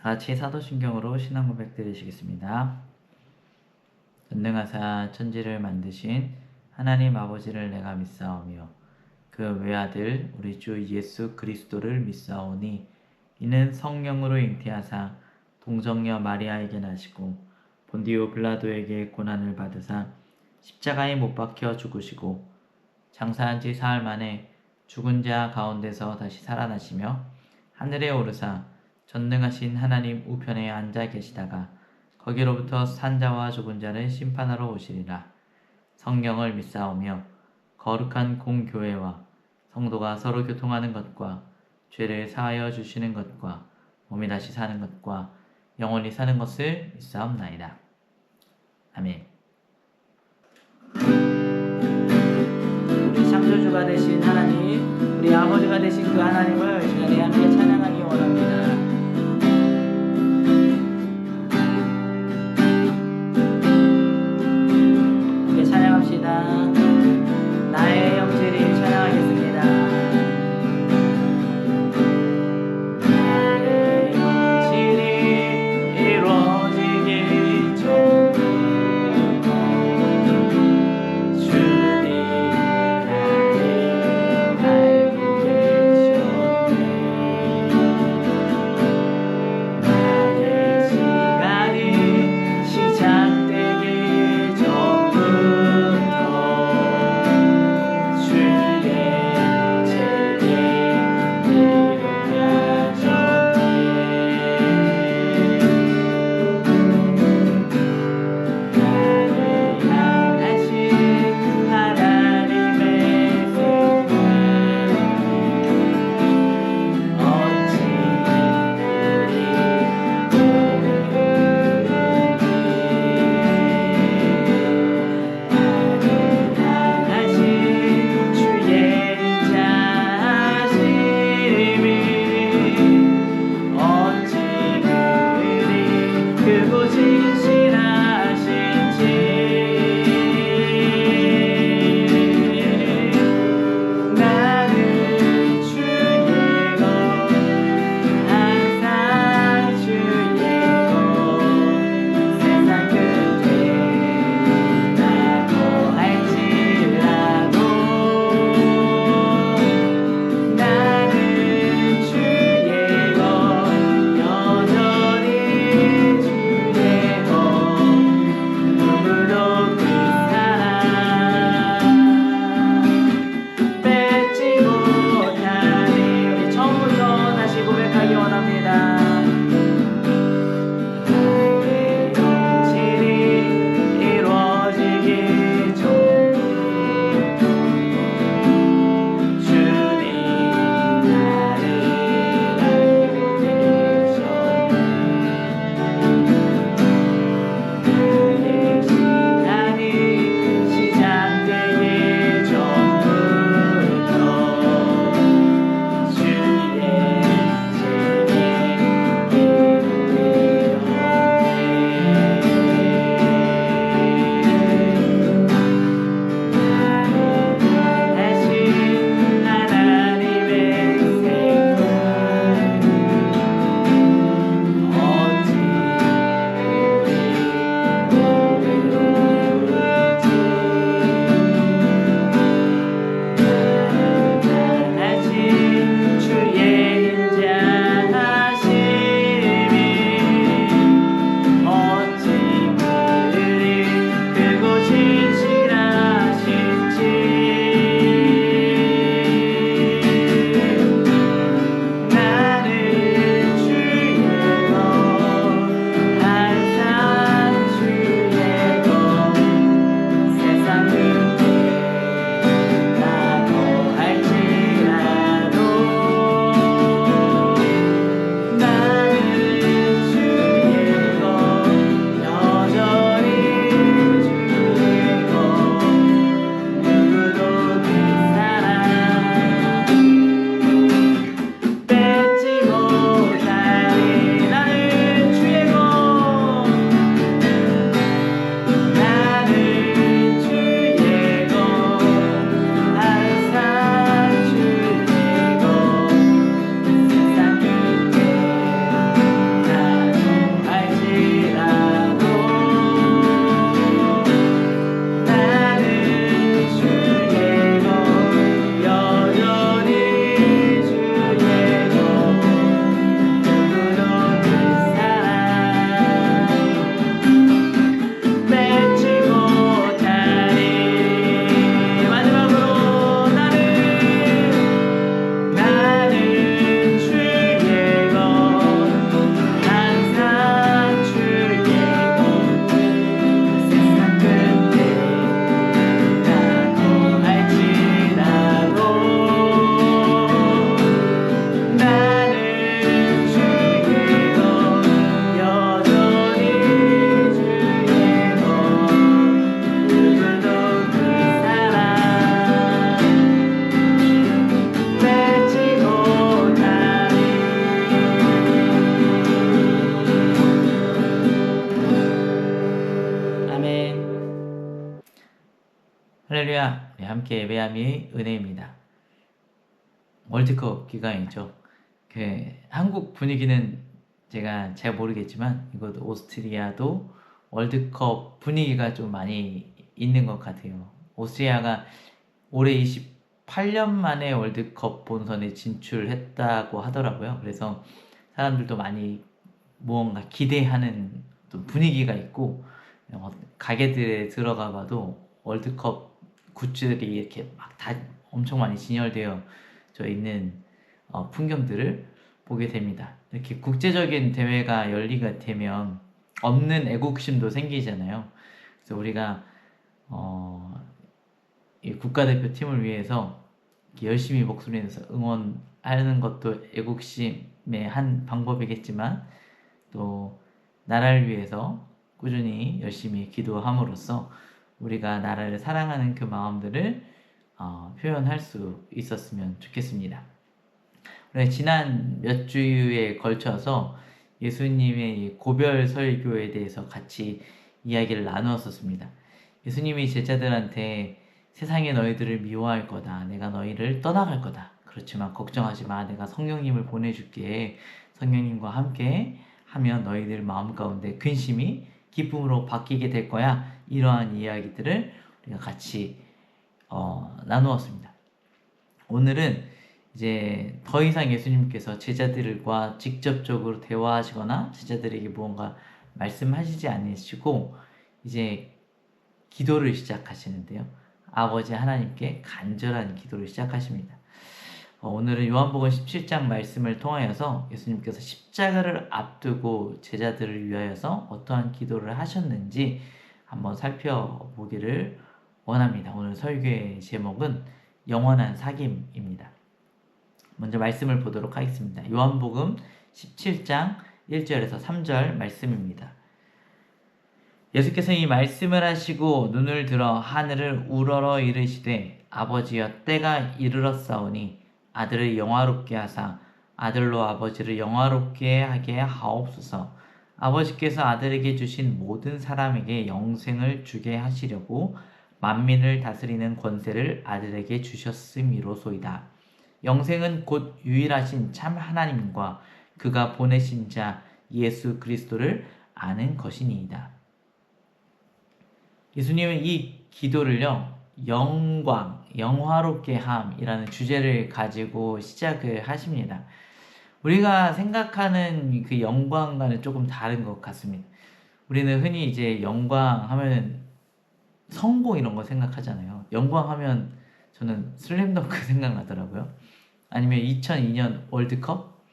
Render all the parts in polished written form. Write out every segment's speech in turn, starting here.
같이 사도신경으로 신앙 고백 드리시겠습니다. 전능하사 천지를 만드신 하나님 아버지를 내가 믿사오며 그 외아들 우리 주 예수 그리스도를 믿사오니 이는 성령으로 잉태하사 동정녀 마리아에게 나시고 본디오 빌라도에게 고난을 받으사 십자가에 못 박혀 죽으시고 장사한 지 사흘 만에 죽은 자 가운데서 다시 살아나시며 하늘에 오르사 전능하신 하나님 우편에 앉아 계시다가 거기로부터 산자와 죽은 자를 심판하러 오시리라. 성령을 믿사오며 거룩한 공교회와 성도가 서로 교통하는 것과 죄를 사하여 주시는 것과 몸이 다시 사는 것과 영원히 사는 것을 믿사옵나이다. 아멘. 우리 창조주가 되신 하나님, 우리 아버지가 되신 그 하나님을 이 시간에 함께 찬양하기 원합니다. 함께 찬양합시다. 나의 영질이 찬양하겠습니다. 나의 영질이 이루어지기 전 주님 나를 알고 계셨네. 할렐루야! 네, 함께 예배함이 은혜입니다. 월드컵 기간이죠. 한국 분위기는 제가 잘 모르겠지만 이것도 오스트리아도 월드컵 분위기가 좀 많이 있는 것 같아요. 오스트리아가 올해 28년 만에 월드컵 본선에 진출했다고 하더라고요. 그래서 사람들도 많이 무언가 기대하는 또 분위기가 있고, 가게들에 들어가 봐도 월드컵 굿즈들이 이렇게 막 다 엄청 많이 진열되어 있는 풍경들을 보게 됩니다. 이렇게 국제적인 대회가 열리게 되면 없는 애국심도 생기잖아요. 그래서 우리가 이 국가대표팀을 위해서 열심히 목소리 내서 응원하는 것도 애국심의 한 방법이겠지만, 또 나라를 위해서 꾸준히 열심히 기도함으로써 우리가 나라를 사랑하는 그 마음들을 표현할 수 있었으면 좋겠습니다. 지난 몇 주에 걸쳐서 예수님의 고별 설교에 대해서 같이 이야기를 나누었었습니다. 예수님이 제자들한테 세상에 너희들을 미워할 거다. 내가 너희를 떠나갈 거다. 그렇지만 걱정하지 마. 내가 성령님을 보내줄게. 성령님과 함께 하면 너희들 마음 가운데 근심이 기쁨으로 바뀌게 될 거야. 이러한 이야기들을 우리가 같이 나누었습니다. 오늘은 이제 더 이상 예수님께서 제자들과 직접적으로 대화하시거나 제자들에게 무언가 말씀하시지 않으시고 이제 기도를 시작하시는데요. 아버지 하나님께 간절한 기도를 시작하십니다. 오늘은 요한복음 17장 말씀을 통하여서 예수님께서 십자가를 앞두고 제자들을 위하여서 어떠한 기도를 하셨는지 한번 살펴보기를 원합니다. 오늘 설교의 제목은 영원한 사귐입니다. 먼저 말씀을 보도록 하겠습니다. 요한복음 17장 1절에서 3절 말씀입니다. 예수께서 이 말씀을 하시고 눈을 들어 하늘을 우러러 이르시되 아버지여 때가 이르렀사오니 아들을 영화롭게 하사 아들로 아버지를 영화롭게 하게 하옵소서. 아버지께서 아들에게 주신 모든 사람에게 영생을 주게 하시려고 만민을 다스리는 권세를 아들에게 주셨음이로소이다. 영생은 곧 유일하신 참 하나님과 그가 보내신 자 예수 그리스도를 아는 것이니이다. 예수님은 이 기도를요, 영광, 영화롭게 함이라는 주제를 가지고 시작을 하십니다. 우리가 생각하는 그 영광과는 조금 다른 것 같습니다. 우리는 흔히 이제 영광 하면 성공 이런 거 생각하잖아요. 영광 하면 저는 슬램덩크 생각나더라고요. 아니면 2002년 월드컵,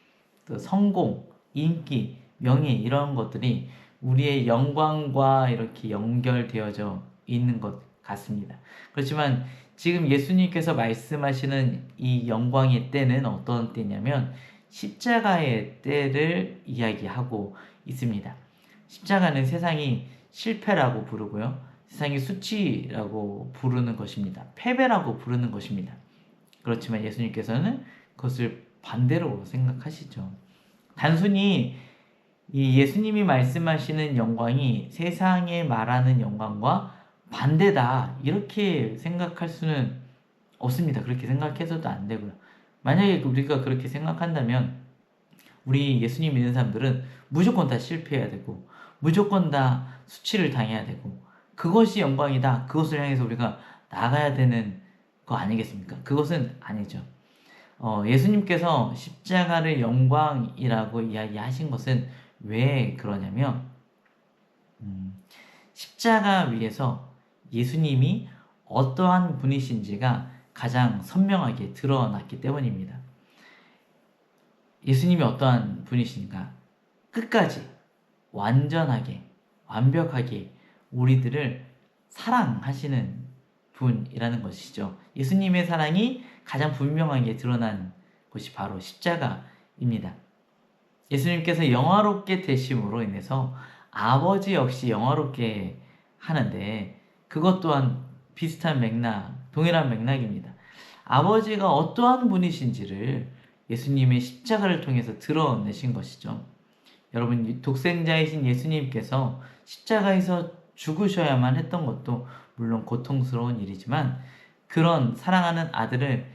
또 성공, 인기, 명예 이런 것들이 우리의 영광과 이렇게 연결되어져 있는 것 같습니다. 그렇지만 지금 예수님께서 말씀하시는 이 영광의 때는 어떤 때냐면 십자가의 때를 이야기하고 있습니다. 십자가는 세상이 실패라고 부르고요. 세상이 수치라고 부르는 것입니다. 패배라고 부르는 것입니다. 그렇지만 예수님께서는 그것을 반대로 생각하시죠. 단순히 이 예수님이 말씀하시는 영광이 세상에 말하는 영광과 반대다 이렇게 생각할 수는 없습니다. 그렇게 생각해서도 안 되고요. 만약에 우리가 그렇게 생각한다면 우리 예수님 믿는 사람들은 무조건 다 실패해야 되고 무조건 다 수치를 당해야 되고 그것이 영광이다. 그것을 향해서 우리가 나가야 되는 거 아니겠습니까? 그것은 아니죠. 예수님께서 십자가를 영광이라고 이야기하신 것은 왜 그러냐면 십자가 위에서 예수님이 어떠한 분이신지가 가장 선명하게 드러났기 때문입니다. 예수님이 어떠한 분이신가? 끝까지 완전하게 완벽하게 우리들을 사랑하시는 분이라는 것이죠. 예수님의 사랑이 가장 분명하게 드러난 것이 바로 십자가입니다. 예수님께서 영화롭게 되심으로 인해서 아버지 역시 영화롭게 하는데 그것 또한 비슷한 맥락, 동일한 맥락입니다. 아버지가 어떠한 분이신지를 예수님의 십자가를 통해서 드러내신 것이죠. 여러분, 독생자이신 예수님께서 십자가에서 죽으셔야만 했던 것도 물론 고통스러운 일이지만 그런 사랑하는 아들을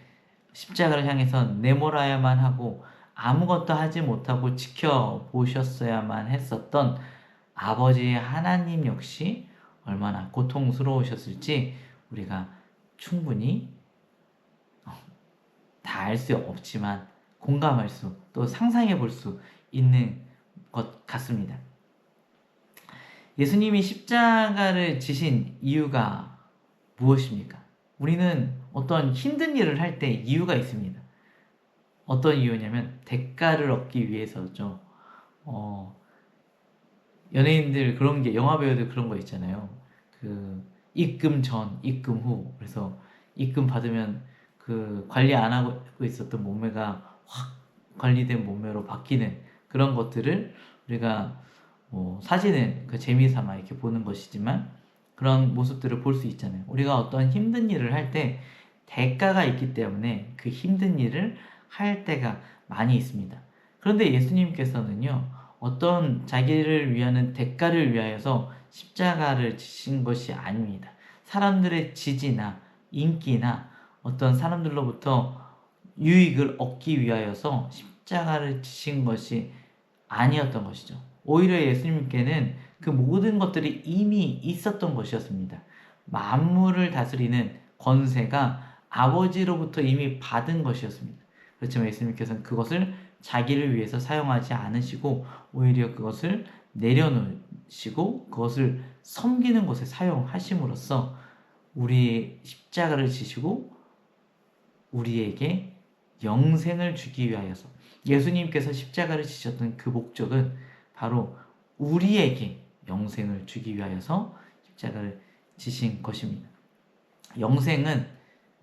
십자가를 향해서 내몰아야만 하고 아무것도 하지 못하고 지켜보셨어야만 했었던 아버지의 하나님 역시 얼마나 고통스러우셨을지 우리가 충분히 다 알 수 없지만 공감할 수, 또 상상해 볼 수 있는 것 같습니다. 예수님이 십자가를 지신 이유가 무엇입니까? 우리는 어떤 힘든 일을 할 때 이유가 있습니다. 어떤 이유냐면 대가를 얻기 위해서죠. 연예인들 그런 게, 영화 배우들 그런 거 있잖아요. 그 입금 전, 입금 후. 그래서 입금 받으면 그 관리 안 하고 있었던 몸매가 확 관리된 몸매로 바뀌는 그런 것들을 우리가 뭐 사진을 그 재미삼아 이렇게 보는 것이지만 그런 모습들을 볼 수 있잖아요. 우리가 어떤 힘든 일을 할 때 대가가 있기 때문에 그 힘든 일을 할 때가 많이 있습니다. 그런데 예수님께서는요, 어떤 자기를 위하는 대가를 위하여서 십자가를 지신 것이 아닙니다. 사람들의 지지나 인기나 어떤 사람들로부터 유익을 얻기 위하여서 십자가를 지신 것이 아니었던 것이죠. 오히려 예수님께는 그 모든 것들이 이미 있었던 것이었습니다. 만물을 다스리는 권세가 아버지로부터 이미 받은 것이었습니다. 그렇지만 예수님께서는 그것을 자기를 위해서 사용하지 않으시고 오히려 그것을 내려놓으시고 그것을 섬기는 것에 사용하심으로써 우리의 십자가를 지시고 우리에게 영생을 주기 위하여서, 예수님께서 십자가를 지셨던 그 목적은 바로 우리에게 영생을 주기 위하여서 십자가를 지신 것입니다. 영생은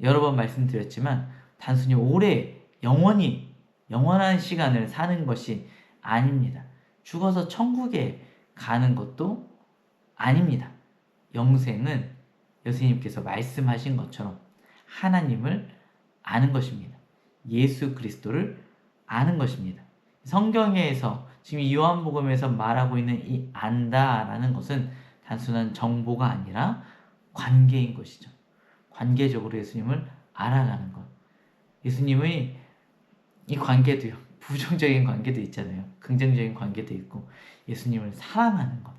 여러 번 말씀드렸지만 단순히 오래 영원한 시간을 사는 것이 아닙니다. 죽어서 천국에 가는 것도 아닙니다. 영생은 예수님께서 말씀하신 것처럼 하나님을 아는 것입니다. 예수 그리스도를 아는 것입니다. 성경에서 지금 요한복음에서 말하고 있는 이 안다라는 것은 단순한 정보가 아니라 관계인 것이죠. 관계적으로 예수님을 알아가는 것. 예수님의 이 관계도요, 부정적인 관계도 있잖아요. 긍정적인 관계도 있고 예수님을 사랑하는 것,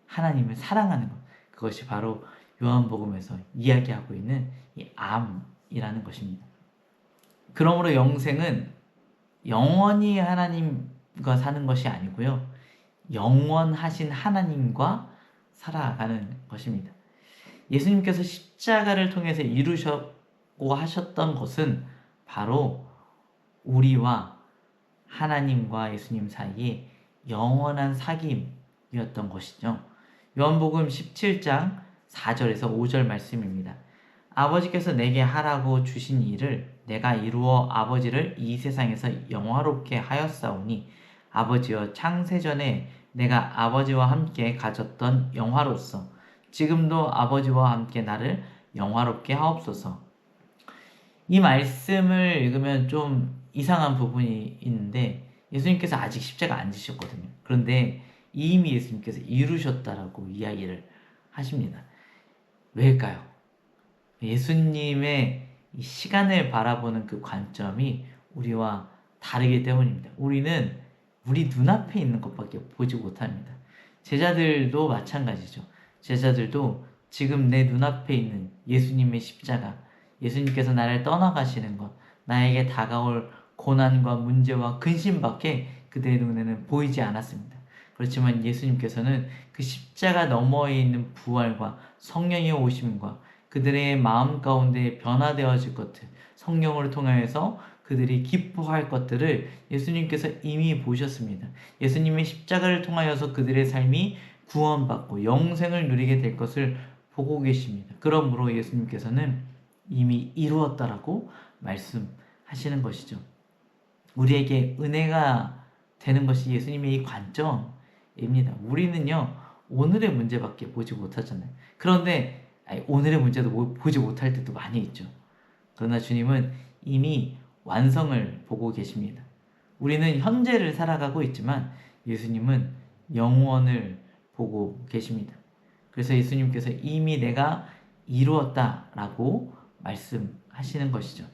하나님을 사랑하는 것, 그것이 바로 요한복음에서 이야기하고 있는 이 암이라는 것입니다. 그러므로 영생은 영원히 하나님과 사는 것이 아니고요, 영원하신 하나님과 살아가는 것입니다. 예수님께서 십자가를 통해서 이루셨고 하셨던 것은 바로 우리와 하나님과 예수님 사이에 영원한 사귐이었던 것이죠. 요한복음 17장 4절에서 5절 말씀입니다. 아버지께서 내게 하라고 주신 일을 내가 이루어 아버지를 이 세상에서 영화롭게 하였사오니 아버지여 창세전에 내가 아버지와 함께 가졌던 영화로서 지금도 아버지와 함께 나를 영화롭게 하옵소서. 이 말씀을 읽으면 좀 이상한 부분이 있는데 예수님께서 아직 십자가 안 지셨거든요. 그런데 이미 예수님께서 이루셨다라고 이야기를 하십니다. 왜일까요? 예수님의 이 시간을 바라보는 그 관점이 우리와 다르기 때문입니다. 우리는 우리 눈앞에 있는 것밖에 보지 못합니다. 제자들도 마찬가지죠. 제자들도 지금 내 눈앞에 있는 예수님의 십자가, 예수님께서 나를 떠나가시는 것, 나에게 다가올 고난과 문제와 근심밖에 그들의 눈에는 보이지 않았습니다. 그렇지만 예수님께서는 그 십자가 너머에 있는 부활과 성령의 오심과 그들의 마음 가운데 변화되어질 것들, 성령을 통하여서 그들이 기뻐할 것들을 예수님께서 이미 보셨습니다. 예수님의 십자가를 통하여서 그들의 삶이 구원받고 영생을 누리게 될 것을 보고 계십니다. 그러므로 예수님께서는 이미 이루었다라고 말씀하시는 것이죠. 우리에게 은혜가 되는 것이 예수님의 이 관점입니다. 우리는요, 오늘의 문제밖에 보지 못하잖아요. 그런데 오늘의 문제도 보지 못할 때도 많이 있죠. 그러나 주님은 이미 완성을 보고 계십니다. 우리는 현재를 살아가고 있지만 예수님은 영원을 보고 계십니다. 그래서 예수님께서 이미 내가 이루었다라고 말씀하시는 것이죠.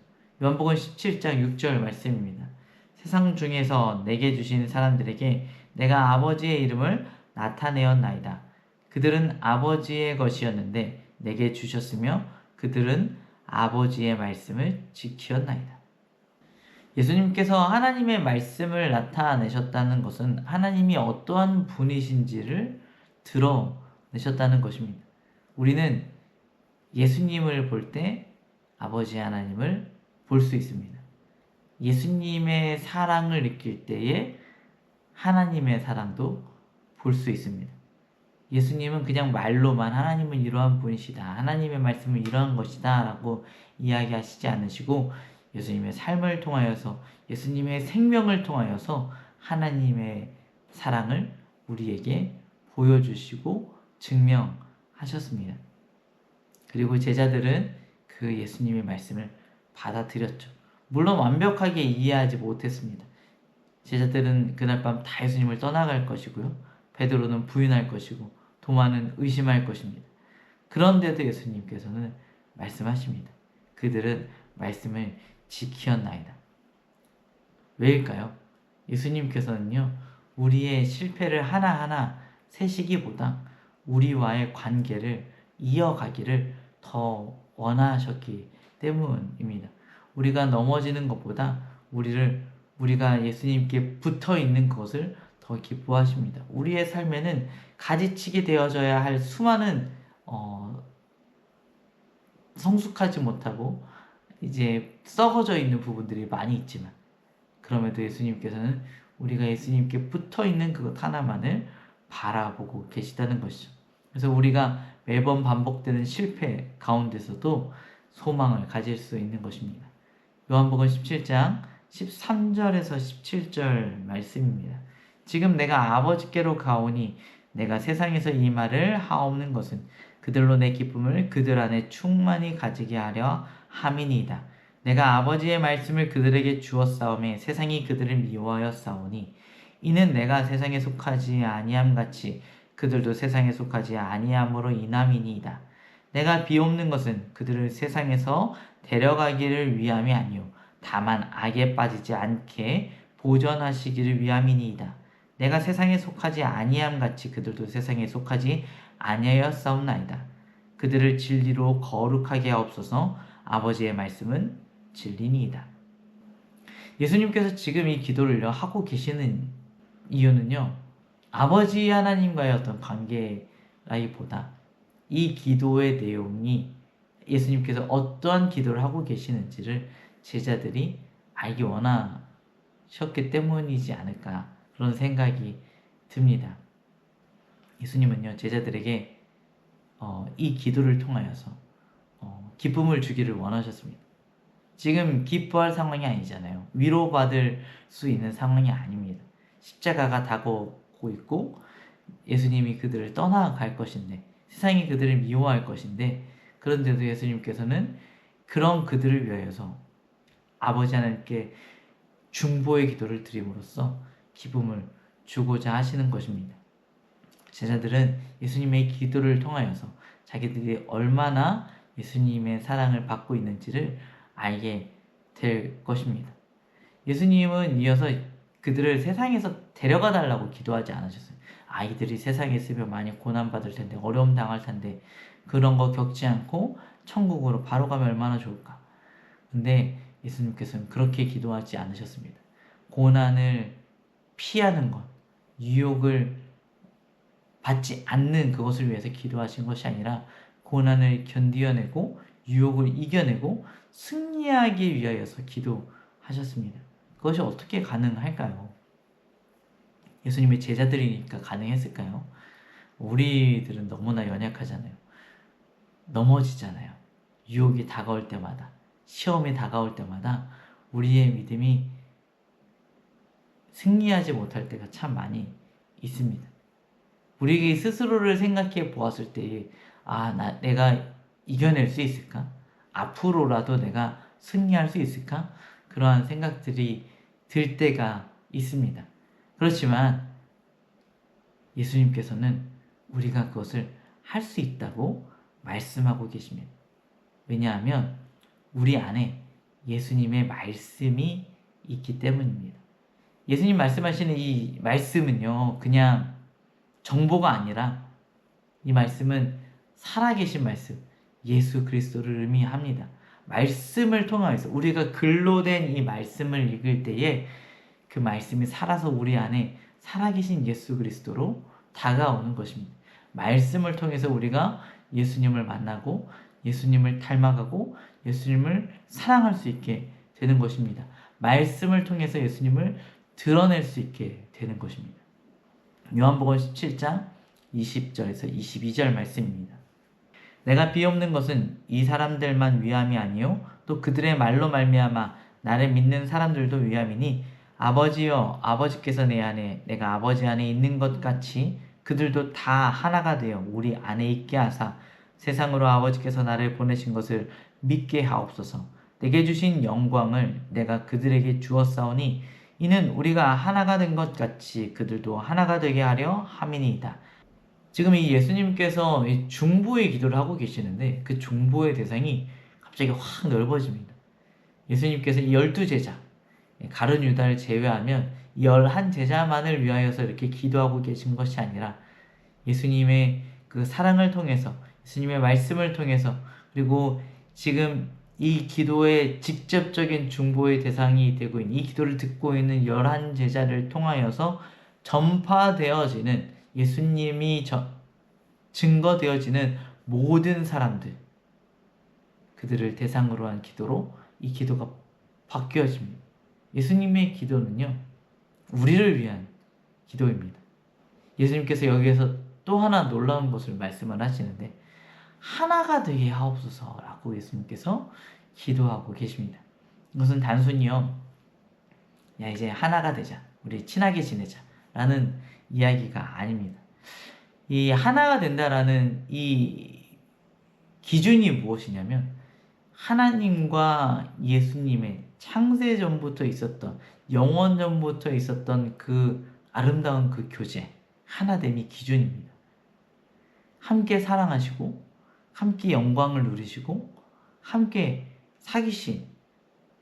요한복음 17장 6절 말씀입니다. 세상 중에서 내게 주신 사람들에게 내가 아버지의 이름을 나타내었나이다. 그들은 아버지의 것이었는데 내게 주셨으며 그들은 아버지의 말씀을 지키었나이다. 예수님께서 하나님의 말씀을 나타내셨다는 것은 하나님이 어떠한 분이신지를 드러내셨다는 것입니다. 우리는 예수님을 볼 때 아버지 하나님을 볼 수 있습니다. 예수님의 사랑을 느낄 때에 하나님의 사랑도 볼 수 있습니다. 예수님은 그냥 말로만 하나님은 이러한 분이시다, 하나님의 말씀은 이러한 것이다 라고 이야기하시지 않으시고 예수님의 삶을 통하여서, 예수님의 생명을 통하여서 하나님의 사랑을 우리에게 보여주시고 증명하셨습니다. 그리고 제자들은 그 예수님의 말씀을 받아들였죠. 물론 완벽하게 이해하지 못했습니다. 제자들은 그날 밤 다 예수님을 떠나갈 것이고요. 베드로는 부인할 것이고 도마는 의심할 것입니다. 그런데도 예수님께서는 말씀하십니다. 그들은 말씀을 지키었나이다. 왜일까요? 예수님께서는요, 우리의 실패를 하나하나 세시기보다 우리와의 관계를 이어가기를 더 원하셨기 때문입니다. 우리가 넘어지는 것보다 우리가 예수님께 붙어 있는 것을 더 기뻐하십니다. 우리의 삶에는 가지치기 되어져야 할 수많은 성숙하지 못하고 이제 썩어져 있는 부분들이 많이 있지만, 그럼에도 예수님께서는 우리가 예수님께 붙어 있는 그것 하나만을 바라보고 계시다는 것이죠. 그래서 우리가 매번 반복되는 실패 가운데서도 소망을 가질 수 있는 것입니다. 요한복음 17장 13절에서 17절 말씀입니다. 지금 내가 아버지께로 가오니 내가 세상에서 이 말을 하옵는 것은 그들로 내 기쁨을 그들 안에 충만히 가지게 하려 함이니이다. 내가 아버지의 말씀을 그들에게 주었사오매 세상이 그들을 미워하였사오니 이는 내가 세상에 속하지 아니함 같이 그들도 세상에 속하지 아니함으로 인함이니이다. 내가 비옵는 것은 그들을 세상에서 데려가기를 위함이 아니요 다만 악에 빠지지 않게 보전하시기를 위함이니이다. 내가 세상에 속하지 아니함 같이 그들도 세상에 속하지 아니하였사옵나이다. 그들을 진리로 거룩하게 하옵소서. 아버지의 말씀은 진리니이다. 예수님께서 지금 이 기도를 하고 계시는 이유는요, 아버지 하나님과의 어떤 관계라기보다 이 기도의 내용이 예수님께서 어떠한 기도를 하고 계시는지를 제자들이 알기 원하셨기 때문이지 않을까, 그런 생각이 듭니다. 예수님은요, 제자들에게 이 기도를 통하여서 기쁨을 주기를 원하셨습니다. 지금 기뻐할 상황이 아니잖아요. 위로받을 수 있는 상황이 아닙니다. 십자가가 다가오고 있고 예수님이 그들을 떠나갈 것인데, 세상이 그들을 미워할 것인데, 그런데도 예수님께서는 그런 그들을 위하여서 아버지 하나님께 중보의 기도를 드림으로써 기쁨을 주고자 하시는 것입니다. 제자들은 예수님의 기도를 통하여서 자기들이 얼마나 예수님의 사랑을 받고 있는지를 알게 될 것입니다. 예수님은 이어서 그들을 세상에서 데려가 달라고 기도하지 않으셨어요. 아이들이 세상에 있으면 많이 고난받을 텐데, 어려움 당할 텐데, 그런 거 겪지 않고 천국으로 바로 가면 얼마나 좋을까. 근데 예수님께서는 그렇게 기도하지 않으셨습니다. 고난을 피하는 것, 유혹을 받지 않는 그것을 위해서 기도하신 것이 아니라 고난을 견디어내고 유혹을 이겨내고 승리하기 위하여서 기도하셨습니다. 그것이 어떻게 가능할까요? 예수님의 제자들이니까 가능했을까요? 우리들은 너무나 연약하잖아요. 넘어지잖아요. 유혹이 다가올 때마다, 시험이 다가올 때마다 우리의 믿음이 승리하지 못할 때가 참 많이 있습니다. 우리 스스로를 생각해 보았을 때, 내가 이겨낼 수 있을까? 앞으로라도 내가 승리할 수 있을까? 그러한 생각들이 들 때가 있습니다. 그렇지만 예수님께서는 우리가 그것을 할 수 있다고 말씀하고 계십니다. 왜냐하면 우리 안에 예수님의 말씀이 있기 때문입니다. 예수님 말씀하시는 이 말씀은요, 그냥 정보가 아니라 이 말씀은 살아계신 말씀, 예수 그리스도를 의미합니다. 말씀을 통하여서 우리가 글로 된 이 말씀을 읽을 때에 그 말씀이 살아서 우리 안에 살아계신 예수 그리스도로 다가오는 것입니다. 말씀을 통해서 우리가 예수님을 만나고 예수님을 닮아가고 예수님을 사랑할 수 있게 되는 것입니다. 말씀을 통해서 예수님을 드러낼 수 있게 되는 것입니다. 요한복음 17장 20절에서 22절 말씀입니다. 내가 비옵는 것은 이 사람들만 위함이 아니요 또 그들의 말로 말미암아 나를 믿는 사람들도 위함이니 아버지여 아버지께서 내 안에 내가 아버지 안에 있는 것 같이 그들도 다 하나가 되어 우리 안에 있게 하사 세상으로 아버지께서 나를 보내신 것을 믿게 하옵소서. 내게 주신 영광을 내가 그들에게 주었사오니 이는 우리가 하나가 된 것 같이 그들도 하나가 되게 하려 함이니이다. 지금 이 예수님께서 중보의 기도를 하고 계시는데 그 중보의 대상이 갑자기 확 넓어집니다. 예수님께서 이 12제자, 가룟 유다를 제외하면 11제자만을 위하여서 이렇게 기도하고 계신 것이 아니라 예수님의 그 사랑을 통해서 예수님의 말씀을 통해서 그리고 지금 이 기도의 직접적인 중보의 대상이 되고 있는 이 기도를 듣고 있는 11제자를 통하여서 전파되어지는 예수님이 증거되어지는 모든 사람들 그들을 대상으로 한 기도로 이 기도가 바뀌어집니다. 예수님의 기도는요 우리를 위한 기도입니다. 예수님께서 여기에서 또 하나 놀라운 것을 말씀을 하시는데 하나가 되게 하옵소서라고 예수님께서 기도하고 계십니다. 이것은 단순히요 야 이제 하나가 되자 우리 친하게 지내자 라는 이야기가 아닙니다. 이 하나가 된다라는 이 기준이 무엇이냐면 하나님과 예수님의 창세 전부터 있었던 영원 전부터 있었던 그 아름다운 그 교제 하나됨이 기준입니다. 함께 사랑하시고 함께 영광을 누리시고 함께 사귀신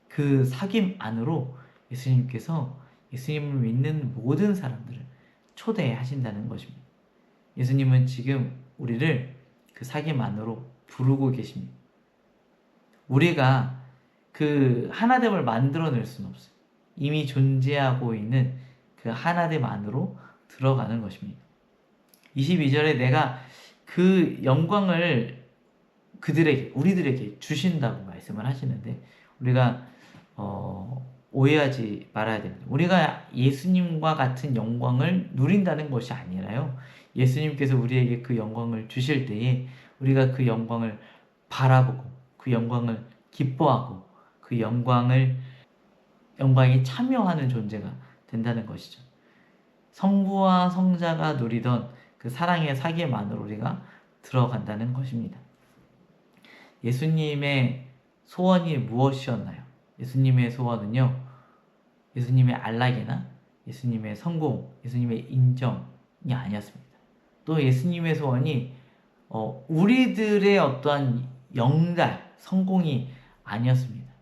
그 사귐 안으로 예수님께서 예수님을 믿는 모든 사람들을 초대하신다는 것입니다. 예수님은 지금 우리를 그 사귐 안으로 부르고 계십니다. 우리가 그 하나됨을 만들어낼 수는 없어요. 이미 존재하고 있는 그 하나됨 안으로 들어가는 것입니다. 22절에 내가 그 영광을 우리들에게 주신다고 말씀을 하시는데 우리가 오해하지 말아야 됩니다. 우리가 예수님과 같은 영광을 누린다는 것이 아니라요. 예수님께서 우리에게 그 영광을 주실 때에 우리가 그 영광을 바라보고 그 영광을 기뻐하고 그 영광에 참여하는 존재가 된다는 것이죠. 성부와 성자가 누리던 그 사랑의 사귐 안으로 우리가 들어간다는 것입니다. 예수님의 소원이 무엇이었나요? 예수님의 소원은요, 예수님의 안락이나 예수님의 성공, 예수님의 인정이 아니었습니다. 또 예수님의 소원이 우리들의 어떠한 영달, 성공이 아니었습니다.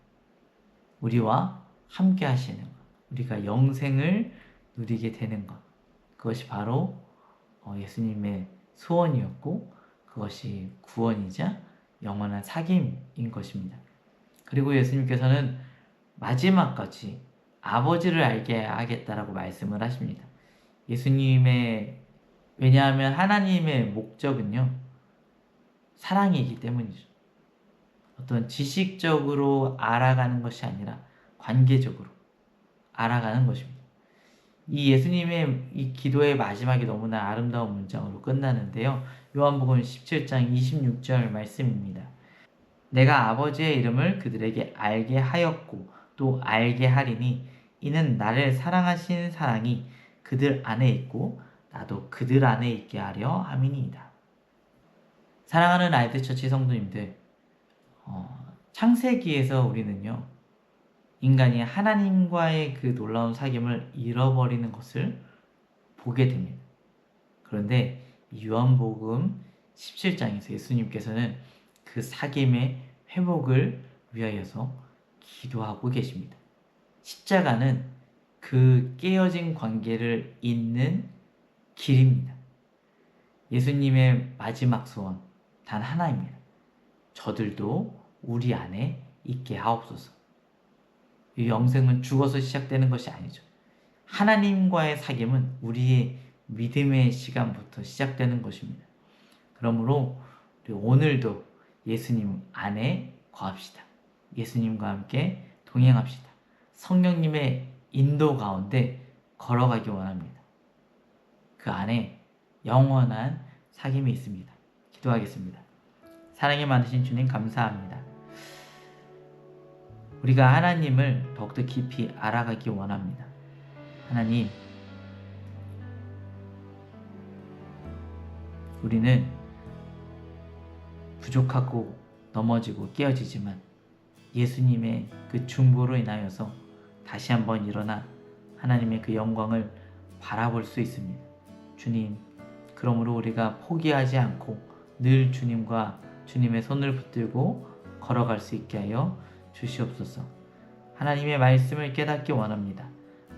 우리와 함께 하시는 것, 우리가 영생을 누리게 되는 것, 그것이 바로 예수님의 소원이었고 그것이 구원이자 영원한 사귐인 것입니다. 그리고 예수님께서는 마지막까지 아버지를 알게 하겠다라고 말씀을 하십니다. 왜냐하면 하나님의 목적은요, 사랑이기 때문이죠. 어떤 지식적으로 알아가는 것이 아니라 관계적으로 알아가는 것입니다. 이 예수님의 이 기도의 마지막이 너무나 아름다운 문장으로 끝나는데요. 요한복음 17장 26절 말씀입니다. 내가 아버지의 이름을 그들에게 알게 하였고 또 알게 하리니 이는 나를 사랑하신 사랑이 그들 안에 있고 나도 그들 안에 있게 하려 함이니이다. 사랑하는 아이들 처치 성도님들, 창세기에서 우리는요, 인간이 하나님과의 그 놀라운 사귐을 잃어버리는 것을 보게 됩니다. 그런데 요한복음 17장에서 예수님께서는 그 사귐의 회복을 위하여서 기도하고 계십니다. 십자가는 그 깨어진 관계를 잇는 길입니다. 예수님의 마지막 소원 단 하나입니다. 저들도 우리 안에 있게 하옵소서. 이 영생은 죽어서 시작되는 것이 아니죠. 하나님과의 사귐은 우리의 믿음의 시간부터 시작되는 것입니다. 그러므로 우리 오늘도 예수님 안에 거합시다. 예수님과 함께 동행합시다. 성령님의 인도 가운데 걸어가기 원합니다. 그 안에 영원한 사귐이 있습니다. 기도하겠습니다. 사랑이 많으신 주님 감사합니다. 우리가 하나님을 더욱더 깊이 알아가기 원합니다. 하나님, 우리는 부족하고 넘어지고 깨어지지만 예수님의 그 중보로 인하여서 다시 한번 일어나 하나님의 그 영광을 바라볼 수 있습니다. 주님, 그러므로 우리가 포기하지 않고 늘 주님과 주님의 손을 붙들고 걸어갈 수 있게 하여 주시옵소서. 하나님의 말씀을 깨닫기 원합니다.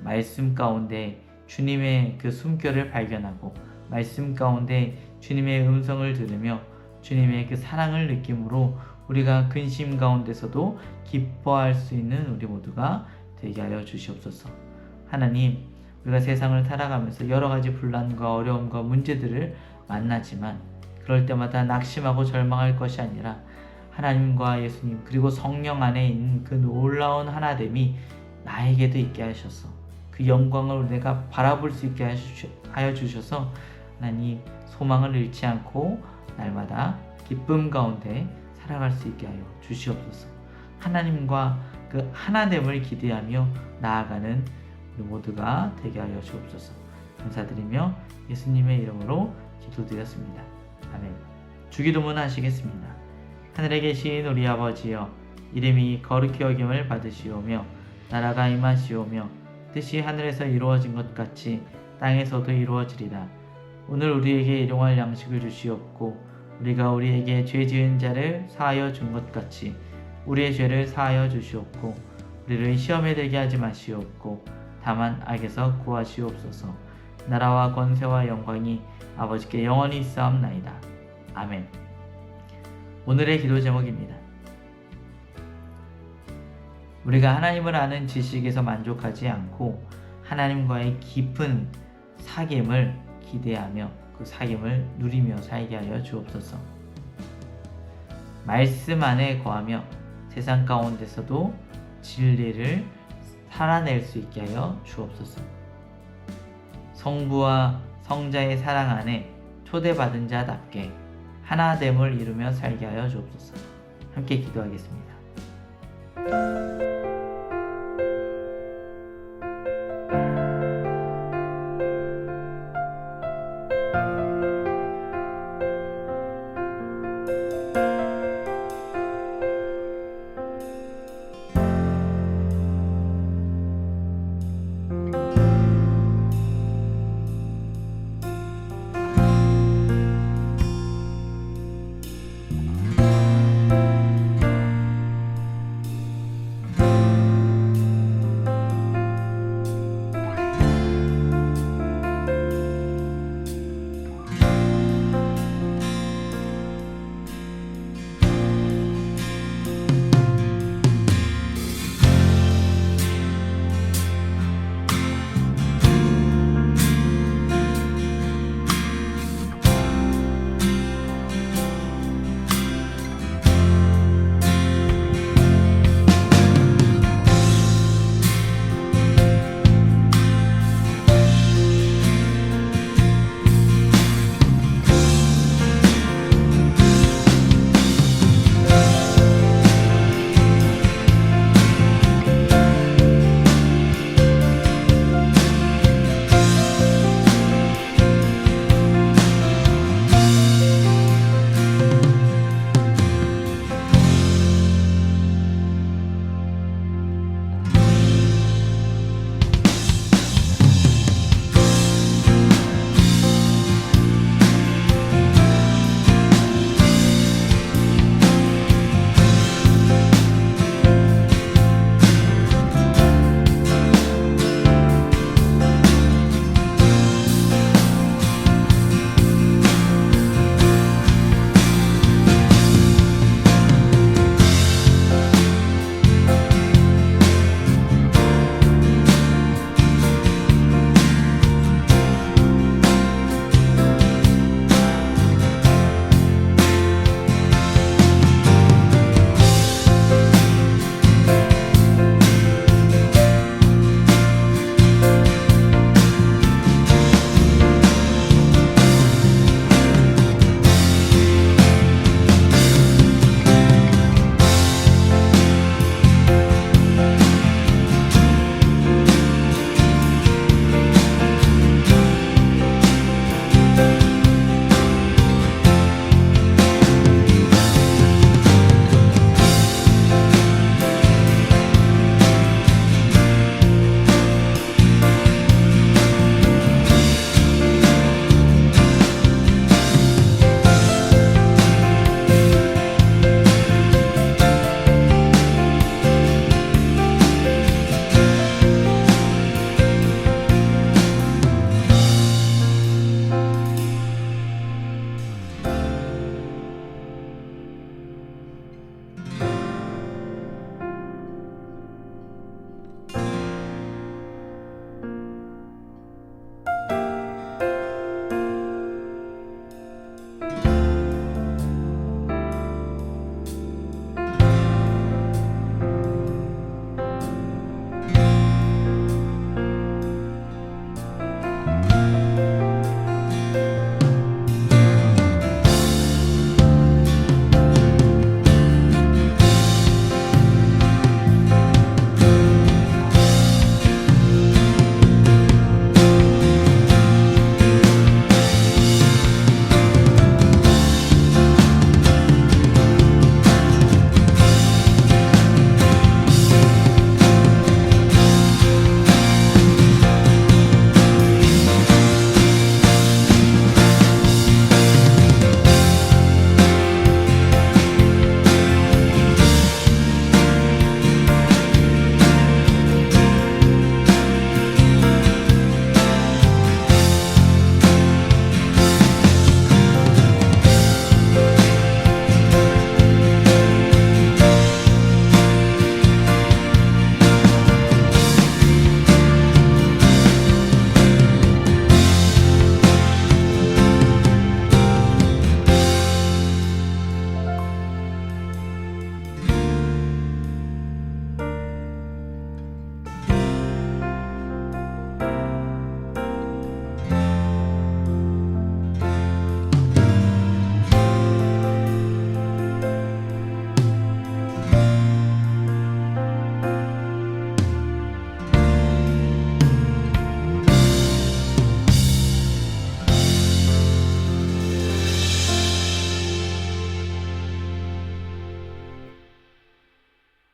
말씀 가운데 주님의 그 숨결을 발견하고 말씀 가운데 주님의 음성을 들으며 주님의 그 사랑을 느낌으로 우리가 근심 가운데서도 기뻐할 수 있는 우리 모두가 되게 하여 주시옵소서. 하나님, 우리가 세상을 살아가면서 여러 가지 분란과 어려움과 문제들을 만나지만 그럴 때마다 낙심하고 절망할 것이 아니라 하나님과 예수님 그리고 성령 안에 있는 그 놀라운 하나됨이 나에게도 있게 하셔서 그 영광을 내가 바라볼 수 있게 하여 주셔서 하나님 소망을 잃지 않고 날마다 기쁨 가운데 살아갈 수 있게 하여 주시옵소서. 하나님과 그 하나됨을 기대하며 나아가는 우리 모두가 되게 하여 주옵소서. 감사드리며 예수님의 이름으로 기도드렸습니다. 아멘. 주기도문 하시겠습니다. 하늘에 계신 우리 아버지여, 이름이 거룩히 여김을 받으시오며 나라가 임하시오며 뜻이 하늘에서 이루어진 것 같이 땅에서도 이루어지리다. 오늘 우리에게 일용할 양식을 주시옵고 우리가 우리에게 죄 지은 자를 사하여 준 것 같이 우리의 죄를 사하여 주시옵고 우리를 시험에 들게 하지 마시옵고 다만 악에서 구하시옵소서. 나라와 권세와 영광이 아버지께 영원히 있사옵나이다. 아멘. 오늘의 기도 제목입니다. 우리가 하나님을 아는 지식에서 만족하지 않고 하나님과의 깊은 사귐을 기대하며 그 사귐을 누리며 살게 하여 주옵소서. 말씀 안에 거하며 세상 가운데서도 진리를 살아낼 수 있게 하여 주옵소서. 성부와 성자의 사랑 안에 초대받은 자답게 하나됨을 이루며 살게 하여 주옵소서. 함께 기도하겠습니다.